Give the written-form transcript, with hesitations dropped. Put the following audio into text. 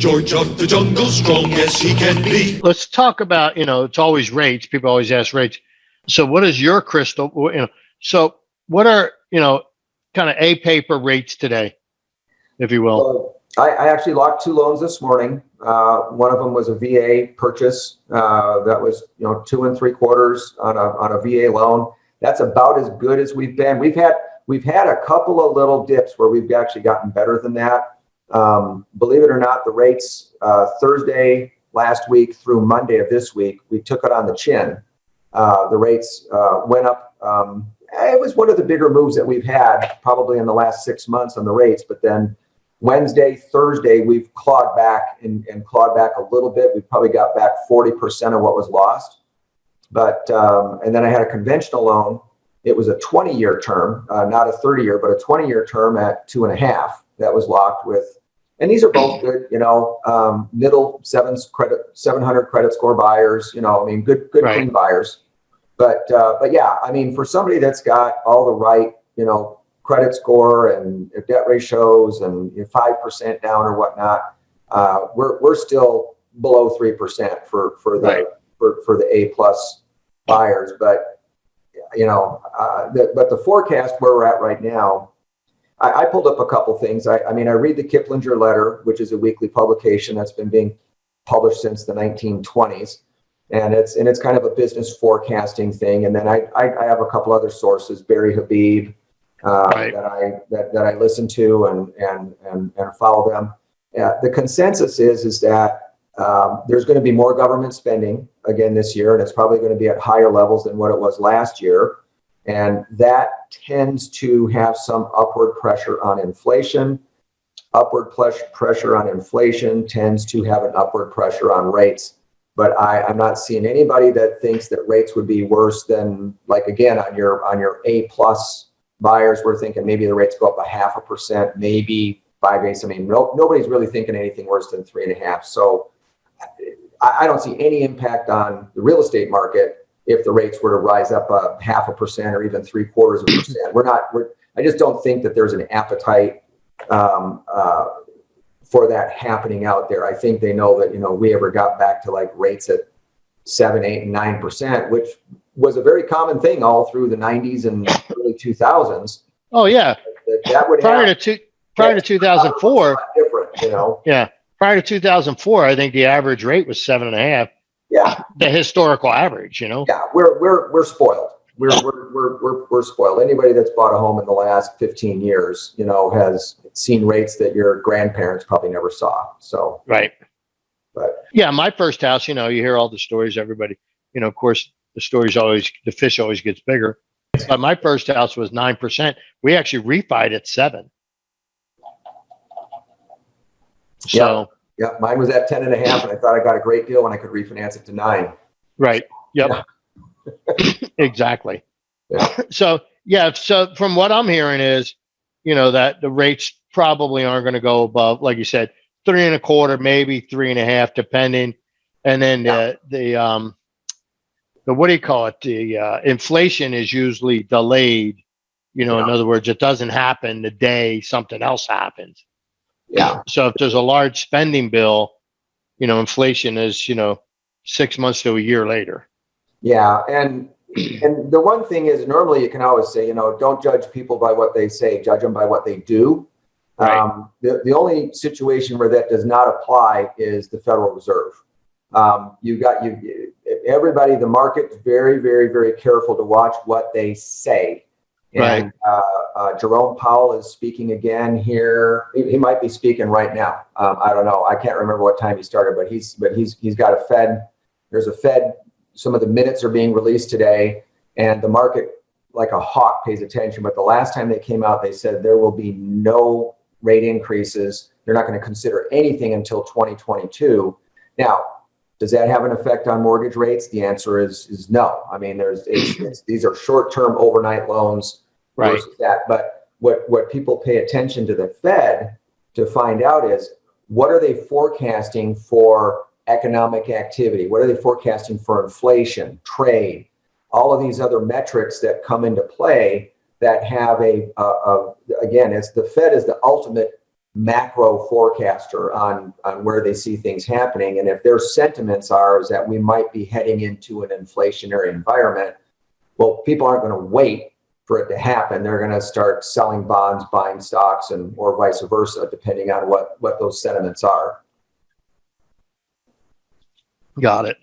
George of the jungle, strong as he can be. Let's talk about, it's always rates. People always ask rates. So what is your crystal, so what are, kind of a paper rates today, if you will? I actually locked 2 loans this morning. One of them was a VA purchase. That was, 2 3/4 on a VA loan. That's about as good as we've been. We've had a couple of little dips where we've actually gotten better than that. Believe it or not, the rates Thursday last week through Monday of this week, we took it on the chin. The rates went up. It was one of the bigger moves that we've had probably in the last 6 months on the rates. But then Wednesday, Thursday, we've clawed back and clawed back a little bit. We probably got back 40% of what was lost. But and then I had a conventional loan. It was a 20-year term, not a 30-year, but a 20-year term at 2.5 that was locked with. And these are both good, middle 700 credit score buyers. Good Right. Clean buyers. But yeah, for somebody that's got all the right, credit score and debt ratios and 5% down or whatnot, we're still below 3% for the Right. for the A+ buyers. But but the forecast where we're at right now, I pulled up a couple things. I read the Kiplinger Letter, which is a weekly publication that's been being published since the 1920s. And it's kind of a business forecasting thing. And then I have a couple other sources, Barry Habib, Right. that I listen to and follow them. The consensus is that there's going to be more government spending again this year, and it's probably going to be at higher levels than what it was last year. And that tends to have some upward pressure on inflation. Upward pressure on inflation tends to have an upward pressure on rates. But I'm not seeing anybody that thinks that rates would be worse than, like, again, on your A+ buyers, we're thinking maybe the rates go up 0.5%, maybe 5/8. Nobody's really thinking anything worse than 3.5. So I don't see any impact on the real estate market if the rates were to rise up 0.5% or even 0.75%. I just don't think that there's an appetite for that happening out there. I think they know that, we ever got back to like rates at 7, 8, and 9%, which was a very common thing all through the 90s and early 2000s. Oh yeah. That would prior to 2004. Different, Yeah. Prior to 2004, I think the average rate was 7.5. Yeah. The historical average, Yeah, we're spoiled. We're spoiled. Anybody that's bought a home in the last 15 years, has seen rates that your grandparents probably never saw. So right. But yeah, my first house, you hear all the stories. Everybody, of course, the fish always gets bigger. But my first house was 9%. We actually refied at 7. So yeah, mine was at 10.5, and I thought I got a great deal when I could refinance it to 9. Right. Yep. Yeah. Exactly. Yeah. So from what I'm hearing is, that the rates probably aren't going to go above, like you said, 3.25, maybe 3.5, depending. And then the what do you call it? The inflation is usually delayed. In other words, it doesn't happen the day something else happens. Yeah. So if there's a large spending bill, inflation is 6 months to a year later. Yeah, and the one thing is, normally you can always say, don't judge people by what they say, judge them by what they do. Right. The only situation where that does not apply is the Federal Reserve. Everybody, the market's very, very, very careful to watch what they say. And Jerome Powell is speaking again here. He might be speaking right now. I don't know. I can't remember what time he started, but he's got a Fed. There's a Fed. Some of the minutes are being released today, and the market, like a hawk, pays attention. But the last time they came out, they said there will be no rate increases. They're not going to consider anything until 2022. Now, does that have an effect on mortgage rates? The answer is no. These are short-term overnight loans versus that. But what people pay attention to the Fed to find out is, what are they forecasting for economic activity? What are they forecasting for inflation, trade, all of these other metrics that come into play that have again, it's the Fed is the ultimate macro forecaster on where they see things happening. And if their sentiments are is that we might be heading into an inflationary environment, well, people aren't going to wait for it to happen. They're going to start selling bonds, buying stocks, and or vice versa, depending on what those sentiments are. Got it.